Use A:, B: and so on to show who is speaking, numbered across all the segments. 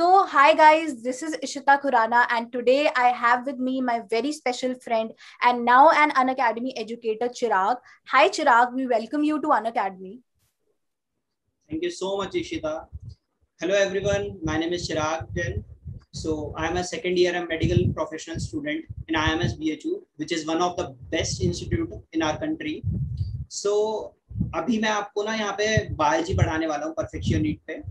A: Hi guys, this is Ishita Khurana, and today I have with me my very special friend and now an Unacademy educator, Chirag. Hi Chirag, we welcome you to Unacademy.
B: Thank you so much, Ishita. Hello, everyone. My name is Chirag Jain. So, I am a second year medical professional student in IMS BHU, which is one of the best institute in our country. So, अभी मैं आपको ना यहाँ पे biology पढ़ाने वाला हूँ perfection NEET पे।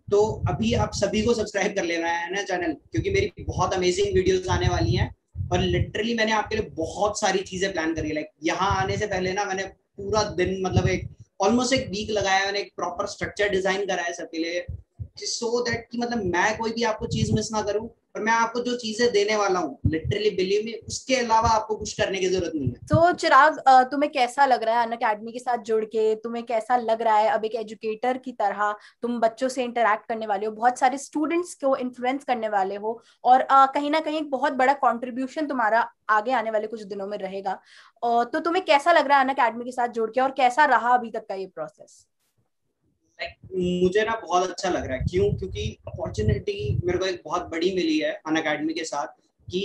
B: तो अभी आप सभी को सब्सक्राइब कर लेना है ना चैनल, क्योंकि मेरी बहुत अमेजिंग वीडियोस आने वाली हैं और लिटरली मैंने आपके लिए बहुत सारी चीजें प्लान करी है। लाइक यहाँ आने से पहले ना मैंने पूरा दिन मतलब एक ऑलमोस्ट एक वीक लगाया, मैंने एक प्रॉपर स्ट्रक्चर डिजाइन करा है सबके लिए, सो दैट कि मतलब मैं कोई भी आपको चीज मिस ना करूं। और मैं आपको जो चीजें देने वाला हूँ लिटरली बिलीव मी, उसके अलावा आपको कुछ करने की जरूरत नहीं है।
A: चिराग, तुम्हें कैसा लग रहा है अनअकैडमी के साथ जुड़ के? तुम्हें कैसा लग रहा है अब एक एजुकेटर की तरह तुम बच्चों से इंटरेक्ट करने वाले हो, बहुत सारे स्टूडेंट्स को इन्फ्लुएंस करने वाले हो और कहीं ना कहीं एक बहुत बड़ा कंट्रीब्यूशन तुम्हारा आगे आने वाले कुछ दिनों में रहेगा। तो तुम्हें कैसा लग रहा है अनअकैडमी के साथ जुड़ के और कैसा रहा अभी तक का ये प्रोसेस?
B: मुझे ना बहुत अच्छा लग रहा है। क्यों? क्योंकि अपॉर्चुनिटी मेरे को एक बहुत बड़ी मिली है अनअकैडमी के साथ कि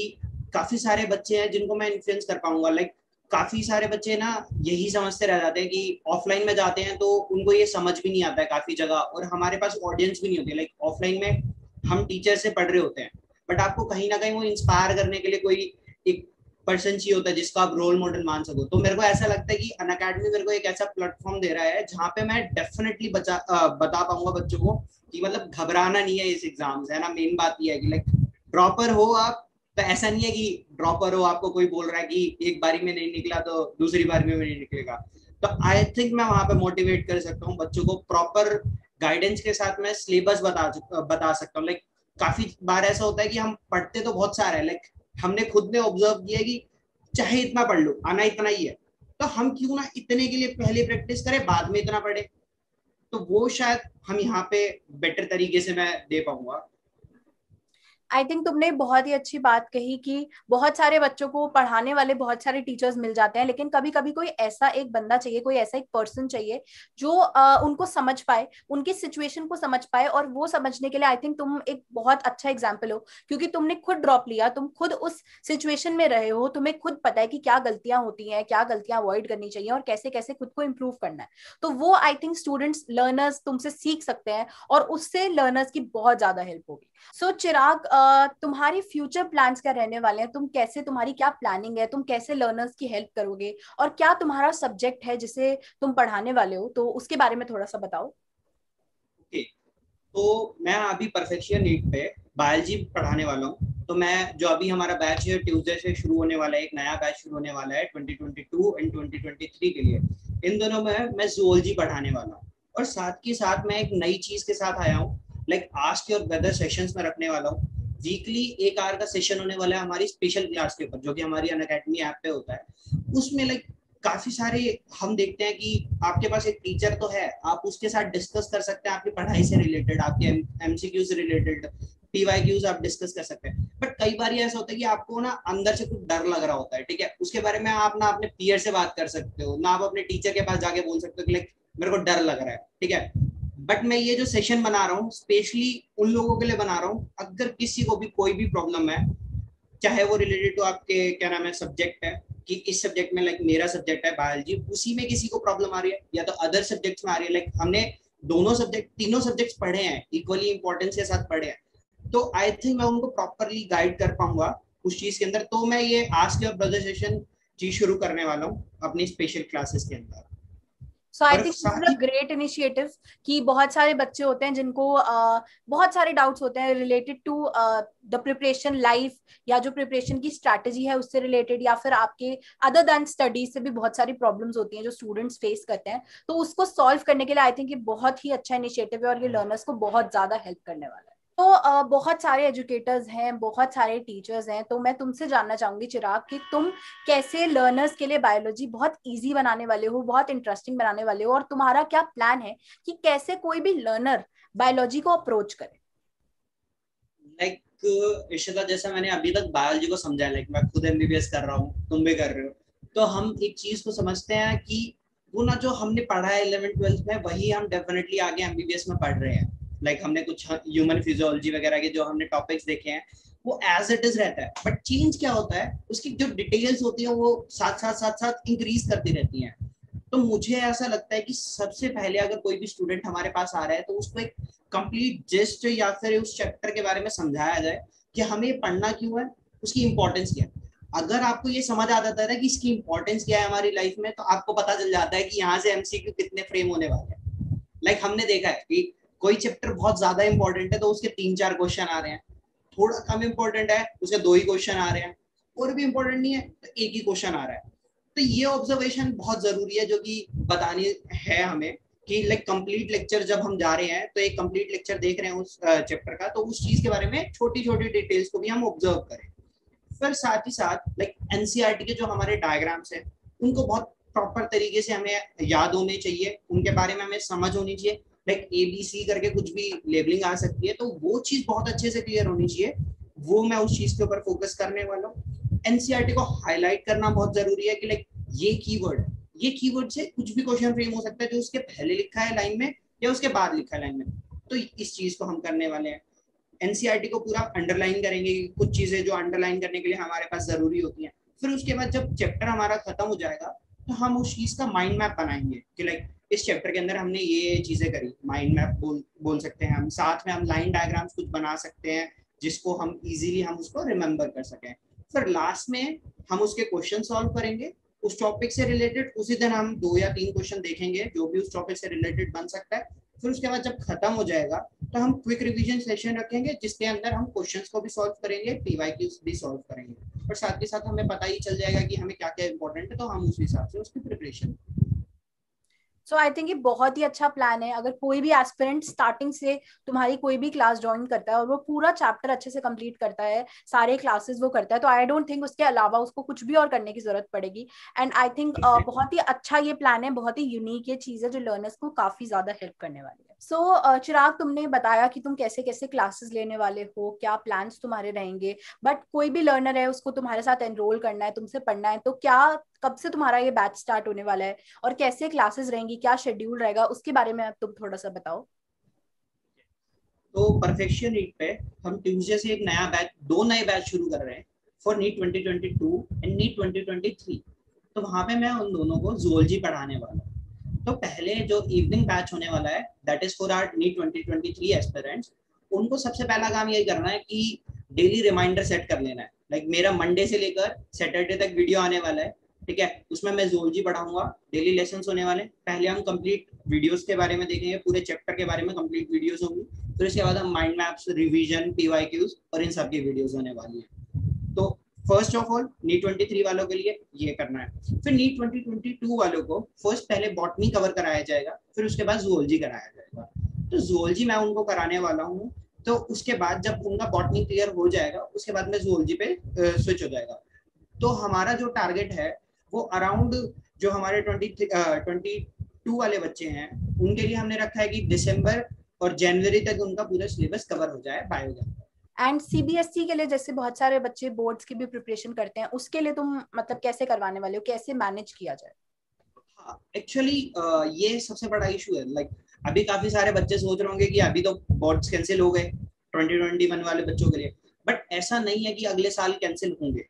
B: काफी सारे बच्चे हैं जिनको मैं इन्फ्लुएंस कर पाऊंगा। लाइक काफी सारे बच्चे ना यही समझते रह जाते हैं कि ऑफलाइन में जाते हैं तो उनको ये समझ भी नहीं आता है काफी जगह, और हमारे पास ऑडियंस भी नहीं होती। लाइक ऑफलाइन में हम टीचर से पढ़ रहे होते हैं, बट आपको कहीं ना कहीं वो इंस्पायर करने के लिए कोई एक पर्सन चाहिए होता है जिसको आप रोल मॉडल मान सको। तो मेरे को ऐसा लगता है कि अनअकैडमी मेरे को एक ऐसा प्लेटफॉर्म दे रहा है जहाँ पे मैं डेफिनेटली बता पाऊंगा बच्चों को कि मतलब घबराना नहीं है इस एग्जाम से, है ना। मेन बात ये है कि लाइक ड्रॉपर हो आप तो ऐसा नहीं है कि ड्रॉपर हो आपको कोई बोल रहा है कि एक बारी में नहीं निकला तो दूसरी बारी में नहीं निकलेगा। तो आई थिंक मैं वहां पे मोटिवेट कर सकता हूँ बच्चों को, प्रॉपर गाइडेंस के साथ मैं सिलेबस बता सकता हूँ। लाइक काफी बार ऐसा होता है कि हम पढ़ते तो बहुत सारा है, लाइक हमने खुद ने ऑब्जर्व किया कि चाहे इतना पढ़ लो आना इतना ही है, तो हम क्यों ना इतने के लिए पहले प्रैक्टिस करें बाद में इतना पढ़े। तो वो शायद हम यहाँ पे बेटर तरीके से मैं दे पाऊंगा।
A: आई थिंक तुमने बहुत ही अच्छी बात कही कि बहुत सारे बच्चों को पढ़ाने वाले बहुत सारे टीचर्स मिल जाते हैं, लेकिन कभी कभी कोई ऐसा एक बंदा चाहिए, कोई ऐसा एक पर्सन चाहिए जो उनको समझ पाए, उनकी सिचुएशन को समझ पाए। और वो समझने के लिए आई थिंक तुम एक बहुत अच्छा एग्जाम्पल हो, क्योंकि तुमने खुद ड्रॉप लिया, तुम खुद उस सिचुएशन में रहे हो, तुम्हें खुद पता है कि क्या गलतियां होती हैं, क्या गलतियां अवॉइड करनी चाहिए और कैसे कैसे खुद को इम्प्रूव करना है। तो वो आई थिंक स्टूडेंट्स लर्नर्स तुमसे सीख सकते हैं और उससे लर्नर्स की बहुत ज्यादा हेल्प होगी। चिराग, तुम्हारी फ्यूचर प्लान्स क्या रहने वाले हैं? तुम कैसे, तुम्हारी क्या प्लानिंग है? तुम कैसे लर्नर्स की हेल्प करोगे और क्या तुम्हारा सब्जेक्ट है जिसे तुम पढ़ाने वाले हो? तो उसके बारे में थोड़ा सा बताओ।
B: ओके, तो मैं अभी परफेक्शन नीट पे बायोलॉजी पढ़ाने वाला हूँ। तो मैं जो अभी हमारा बैच है ट्यूसडे से शुरू होने वाला है, एक नया बैच शुरू होने वाला है 2022 एंड 2023 के लिए। इन दोनों में मैं जूलॉजी पढ़ाने वाला हूँ, और साथ के साथ मैं एक नई चीज के साथ आया हूँ। लाइक आस्क और वेदर सेशंस में रखने वाला हूँ। वीकली 1 आवर का सेशन होने वाला है हमारी स्पेशल क्लास के ऊपर, जो कि हमारी अनअकैडमी ऐप पे होता है। उसमें लाइक काफी सारे हम देखते हैं कि आपके पास एक टीचर तो है, आप उसके साथ डिस्कस कर सकते हैं आपकी पढ़ाई से रिलेटेड, आपके एमसीक्यू से रिलेटेड, पीवाईक्यूज आप डिस्कस कर सकते हैं। बट कई बार ऐसा होता है कि आपको ना अंदर से कुछ डर लग रहा होता है, ठीक है, उसके बारे में आप ना अपने पीयर से बात कर सकते हो, ना आप अपने टीचर के पास जाके बोल सकते हो कि लाइक मेरे को डर लग रहा है, ठीक है। बट मैं ये जो सेशन बना रहा हूँ स्पेशली उन लोगों के लिए बना रहा हूँ, अगर किसी को भी कोई भी प्रॉब्लम है, चाहे वो रिलेटेड टू आपके क्या नाम है सब्जेक्ट है, कि इस सब्जेक्ट में लाइक मेरा सब्जेक्ट है बायोलॉजी, उसी में किसी को प्रॉब्लम आ रही है या तो अदर सब्जेक्ट्स में आ रही है। लाइक हमने दोनों सब्जेक्ट तीनों सब्जेक्ट्स पढ़े हैं, इक्वली इंपॉर्टेंस के साथ पढ़े हैं, तो आई थिंक मैं उनको प्रॉपरली गाइड कर पाऊंगा उस चीज के अंदर। तो मैं ये आस्क योर ब्रदर सेशन चीज शुरू करने वाला हूँ अपनी स्पेशल क्लासेस के अंदर।
A: सो आई
B: और
A: थिंक दिस इज
B: साथ
A: अ
B: ही
A: ग्रेट इनिशिएटिव कि बहुत सारे बच्चे होते हैं जिनको बहुत सारे डाउट्स होते हैं related to the preparation life, या जो प्रिपरेशन की स्ट्रैटेजी है उससे रिलेटेड, या फिर आपके अदर देन स्टडीज से भी बहुत सारी प्रॉब्लम्स होती हैं जो स्टूडेंट्स फेस करते हैं। तो उसको सॉल्व करने के लिए आई थिंक ये बहुत ही अच्छा इनिशिएटिव है और ये लर्नर्स को बहुत ज्यादा हेल्प करने वाला है। तो बहुत सारे एजुकेटर्स हैं, बहुत सारे टीचर्स हैं, तो मैं तुमसे जानना चाहूंगी चिराग कि तुम कैसे लर्नर्स के लिए बायोलॉजी बहुत इजी बनाने वाले हो, बहुत इंटरेस्टिंग बनाने वाले हो, और तुम्हारा क्या प्लान है कि कैसे कोई भी लर्नर बायोलॉजी को अप्रोच करे?
B: लाइक इशिता, जैसा मैंने अभी तक बायोलॉजी को समझा है, लाइक मैं खुद एमबीबीएस कर रहा हूँ, तुम भी कर रहे हो, तो हम एक चीज को समझते हैं कि वो ना जो हमने पढ़ा है 11th 12th में वही हम डेफिनेटली आगे एमबीबीएस में पढ़ रहे हैं। लाइक हमने कुछ ह्यूमन फिजियोलॉजी वगैरह के जो हमने टॉपिक्स देखे हैं वो एज इट इज रहता है, बट चेंज क्या होता है, उसकी जो डिटेल्स होती है वो साथ साथ इंक्रीज करती रहती हैं। तो मुझे ऐसा लगता है कि सबसे पहले अगर कोई भी स्टूडेंट हमारे पास आ रहा है तो उसको एक कंप्लीट जिस्ट या फिर उस चैप्टर के बारे में समझाया जाए कि हमें पढ़ना क्यों है, उसकी इंपॉर्टेंस क्या है। अगर आपको ये समझ आ जाता है कि इसकी इंपॉर्टेंस क्या है हमारी लाइफ में, तो आपको पता चल जाता है कि यहाँ से एमसीक्यू कितने फ्रेम होने वाले हैं। लाइक हमने देखा है कि कोई चैप्टर बहुत ज्यादा इंपॉर्टेंट है तो उसके 3-4 क्वेश्चन आ रहे हैं, थोड़ा कम इंपॉर्टेंट है उसके 2 ही क्वेश्चन आ रहे हैं, और भी इंपॉर्टेंट नहीं है तो 1 ही क्वेश्चन आ रहा है। तो ये ऑब्जर्वेशन बहुत जरूरी है जो कि बतानी है हमें कि लाइक कंप्लीट लेक्चर जब हम जा रहे हैं तो एक कंप्लीट लेक्चर देख रहे हैं उस चैप्टर का, तो उस चीज के बारे में छोटी छोटी डिटेल्स को भी हम ऑब्जर्व करें। फिर साथ ही साथ लाइक एनसीईआरटी के जो हमारे डायग्राम्स हैं उनको बहुत प्रॉपर तरीके से हमें याद होने चाहिए, उनके बारे में हमें समझ होनी चाहिए। लाइक ABC करके कुछ भी लेबलिंग आ सकती है तो वो चीज बहुत अच्छे से क्लियर होनी चाहिए, वो मैं उस चीज के ऊपर फोकस करने वाला हूँ। एनसीईआरटी को हाईलाइट करना बहुत जरूरी है कि लाइक ये कीवर्ड है, ये कीवर्ड से कुछ भी क्वेश्चन फ्रेम हो सकता है जो उसके पहले लिखा है लाइन में या उसके बाद लिखा है लाइन में, तो इस चीज को हम करने वाले हैं। एनसीईआरटी को पूरा अंडरलाइन करेंगे, कुछ चीजें जो अंडरलाइन करने के लिए हमारे पास जरूरी होती हैं। फिर उसके बाद जब चैप्टर हमारा खत्म हो जाएगा तो हम उस चीज का माइंड मैप बनाएंगे कि लाइक इस चैप्टर के अंदर हमने ये चीजें करी, माइंड मैप बोल सकते हैं हम। साथ में हम लाइन डायग्राम्स कुछ बना सकते हैं जिसको हम इजीली हम उसको रिमेम्बर कर सकें। फिर लास्ट में हम उसके क्वेश्चन सॉल्व करेंगे उस टॉपिक से रिलेटेड। उसी दिन हम 2 या 3 क्वेश्चन देखेंगे जो भी उस टॉपिक से रिलेटेड बन सकता है। फिर उसके बाद जब खत्म हो जाएगा तो हम क्विक रिवीजन सेशन रखेंगे जिसके अंदर हम क्वेश्चंस को भी सॉल्व करेंगे, पीवाईक्यूज भी सॉल्व करेंगे, और साथ के साथ हमें पता ही चल जाएगा कि हमें क्या क्या इंपॉर्टेंट है, तो हम उस हिसाब से उसकी प्रिपरेशन।
A: सो आई थिंक ये बहुत ही अच्छा प्लान है। अगर कोई भी एस्पिरेंट स्टार्टिंग से तुम्हारी कोई भी क्लास ज्वाइन करता है और वो पूरा चैप्टर अच्छे से कंप्लीट करता है, सारे क्लासेस वो करता है, तो आई डोंट थिंक उसके अलावा उसको कुछ भी और करने की जरूरत पड़ेगी। एंड आई थिंक बहुत ही अच्छा ये प्लान है, बहुत ही यूनिक ये चीज है जो लर्नर्स को काफी ज्यादा हेल्प करने वाली है। सो चिराग, तुमने बताया कि तुम कैसे कैसे क्लासेस लेने वाले हो, क्या प्लान्स तुम्हारे रहेंगे, बट कोई भी लर्नर है उसको तुम्हारे साथ एनरोल करना है, तुमसे पढ़ना है, तो क्या कब से तुम्हारा ये बैच स्टार्ट होने वाला है और कैसे क्लासेस रहेंगी, क्या शेड्यूल रहेगा, उसके बारे में तुम थोड़ा सा बताओ।
B: तो परफेक्शन नीट पे हम ट्यूसडे से एक नया बैच, 2 नए बैच शुरू कर रहे हैं फॉर नीट 2022 एंड नीट 2023। तो वहां पे मैं उन दोनों को जूलॉजी पढ़ाने वाला हूँ। तो पहले जो इवनिंग बैच होने वाला है that is for our NEET 2023 aspirants, उनको सबसे पहला काम यही करना है कि डेली रिमाइंडर सेट कर लेना है। लाइक मेरा मंडे से लेकर सैटरडे तक वीडियो आने वाला है, ठीक है, उसमें मैं जूलॉजी पढ़ाऊंगा, डेली लेसन होने वाले। पहले हम कंप्लीट वीडियोस के बारे में देखेंगे, पूरे चैप्टर के बारे में कंप्लीट वीडियोस होंगी। फिर उसके बाद हम माइंड मैप्स, रिवीजन, पीवाईक्यूज और इन सब की वीडियोस होने वाली है। तो फर्स्ट ऑफ ऑल नीट 23 वालों के लिए ये करना है। फिर नीट 2022 वालों को फर्स्ट पहले बॉटनी कवर कराया जाएगा, फिर उसके बाद जूलॉजी कराया जाएगा। तो जूलॉजी मैं उनको कराने वाला हूँ, तो उसके बाद जब उनका बॉटनी क्लियर हो जाएगा उसके बाद में जूलॉजी पे स्विच हो जाएगा। तो हमारा जो टारगेट है वो अराउंड जो हमारे 22 वाले बच्चे हैं उनके लिए हमने रखा है कि दिसंबर और जनवरी तक उनका पूरा सिलेबस कवर हो जाए बायो का।
A: एंड सीबीएसई के लिए जैसे बहुत सारे बच्चे बोर्ड्स की भी प्रिपरेशन करते हैं, उसके लिए तुम मतलब कैसे करवाने वाले हो, कैसे मैनेज किया जाए?
B: हाँ, एक्चुअली ये सबसे बड़ा इशू है। लाइक अभी काफी सारे बच्चे सोच रहे होंगे कि अभी तो बोर्ड्स कैंसिल हो गए 2021 वाले बच्चों के लिए, बट ऐसा नहीं है कि अगले साल कैंसिल होंगे।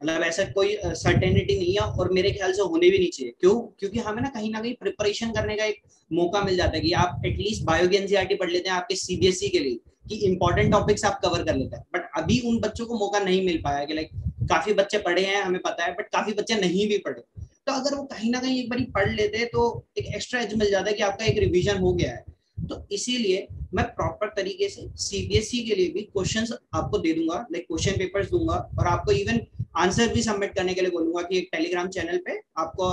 B: मतलब ऐसा कोई सर्टेनिटी नहीं है, और मेरे ख्याल से होने भी नहीं चाहिए। क्यों? क्योंकि हमें ना कहीं प्रिपरेशन करने का एक मौका मिल जाता है कि आप एटलीस्ट बायो की एनसीईआरटी पढ़ लेते हैं आपके सीबीएसई के लिए, कि इंपॉर्टेंट टॉपिक्स आप कवर कर लेते हैं। बट अभी उन बच्चों को मौका नहीं मिल पाया कि लाइक काफी बच्चे पढ़े हैं हमें पता है, बट काफी बच्चे नहीं भी पढ़े। तो अगर वो कहीं ना कहीं एक बार पढ़ लेते तो एक एक्स्ट्रा एज मिल जाता है कि आपका एक रिवीजन हो गया है। तो इसीलिए मैं प्रॉपर तरीके से सीबीएसई के लिए भी क्वेश्चंस आपको दे दूंगा, लाइक क्वेश्चन पेपर्स दूंगा, और आपको इवन आंसर भी सबमिट करने के लिए बोलूंगा कि एक टेलीग्राम चैनल पे आपको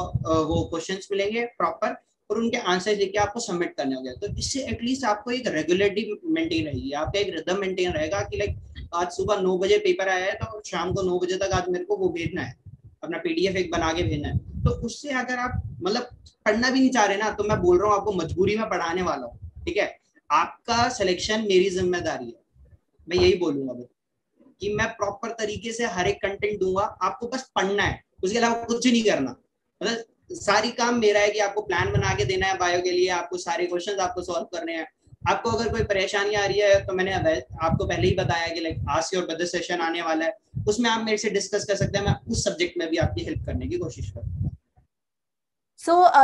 B: वो क्वेश्चंस मिलेंगे प्रॉपर, और उनके आंसर देके आपको सबमिट करने होंगे। तो इससे एटलीस्ट आपको एक रेगुलरिटी मेंटेन रहेगी, आपका एक रिदम मेंटेन रहेगा कि लाइक आज सुबह 9 बजे पेपर आया है तो शाम को 9 बजे तक आज मेरे को वो भेजना है, अपना पीडीएफ एक बना के भेजना है। तो उससे अगर आप मतलब पढ़ना भी नहीं चाह रहे ना, तो मैं बोल रहा हूँ आपको मजबूरी में पढ़ाने वाला हूँ, ठीक है। आपका सिलेक्शन मेरी जिम्मेदारी है, मैं यही बोलूंगा कि मैं प्रॉपर तरीके से हर एक कंटेंट दूंगा, आपको बस पढ़ना है, उसके अलावा कुछ नहीं करना। मतलब सारी काम मेरा है कि आपको प्लान बना के देना है बायो के लिए, आपको सारे क्वेश्चंस आपको सॉल्व करने हैं, आपको अगर कोई परेशानी आ रही है तो मैंने आपको पहले ही बताया कि like ask your brother session आने वाला है, उसमें आप मेरे से डिस्कस कर सकते हैं, मैं उस सब्जेक्ट में भी आपकी हेल्प करने की कोशिश करूंगा।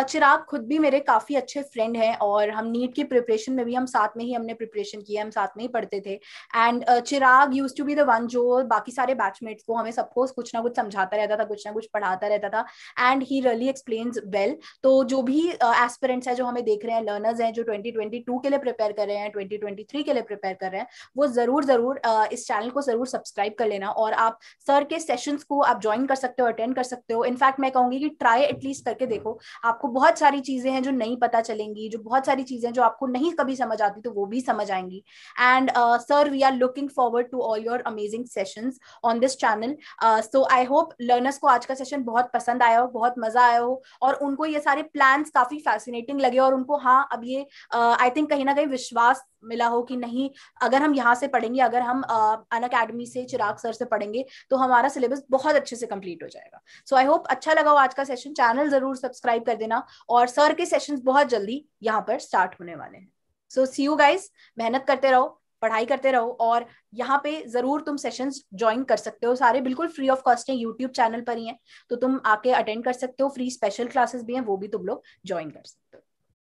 A: चिराग खुद भी मेरे काफी अच्छे फ्रेंड हैं और हम नीट की प्रिपरेशन में भी हम साथ में ही हमने प्रिपरेशन की है, हम साथ में ही पढ़ते थे। And Chirag used to be the one जो बाकी सारे बैचमेट्स को हमें सबको कुछ ना कुछ समझाता रहता था, कुछ ना कुछ पढ़ाता रहता था, and he really explains well. तो जो भी एस्पिरेंट्स है जो हमें देख रहे हैं, लर्नर्स हैं जो 2022 के लिए प्रिपेयर कर रहे हैं, 2023 के लिए प्रिपेयर कर रहे हैं, वो जरूर जरूर इस चैनल को जरूर सब्सक्राइब कर लेना। और आप सर के सेशंस को आप ज्वाइन कर सकते हो, अटेंड कर सकते हो। इनफैक्ट मैं कहूंगी कि ट्राई एटलीस्ट करके देखो, आपको बहुत सारी चीजें हैं जो नहीं पता चलेंगी, जो बहुत सारी चीजें जो आपको नहीं कभी समझ आती तो वो भी समझ आएंगी। And sir we are looking forward to all your amazing sessions on this channel. So I hope learners को आज का सेशन बहुत पसंद आया हो, बहुत मजा आया हो, और उनको ये सारे प्लान्स काफी फैसिनेटिंग लगे, और उनको हाँ अब ये आई थिंक कहीं ना कहीं विश्वास मिला हो कि नहीं, अगर हम यहाँ से पढ़ेंगे, अगर हम अन अकेडमी से चिराग सर से पढ़ेंगे तो हमारा सिलेबस बहुत अच्छे से कंप्लीट हो जाएगा। सो आई होप अच्छा लगा हो आज का सेशन। चैनल जरूर सब्सक्राइब कर देना, और सर के सेशंस बहुत जल्दी यहाँ पर स्टार्ट होने वाले हैं। सो सी यू गाइस, मेहनत करते रहो, पढ़ाई करते रहो, और यहाँ पे जरूर तुम सेशंस ज्वाइन कर सकते हो, सारे बिल्कुल फ्री ऑफ कॉस्ट है, यूट्यूब चैनल पर ही है, तो तुम आके अटेंड कर सकते हो। फ्री स्पेशल क्लासेस भी हैं, वो भी तुम लोग ज्वाइन कर सकते हो।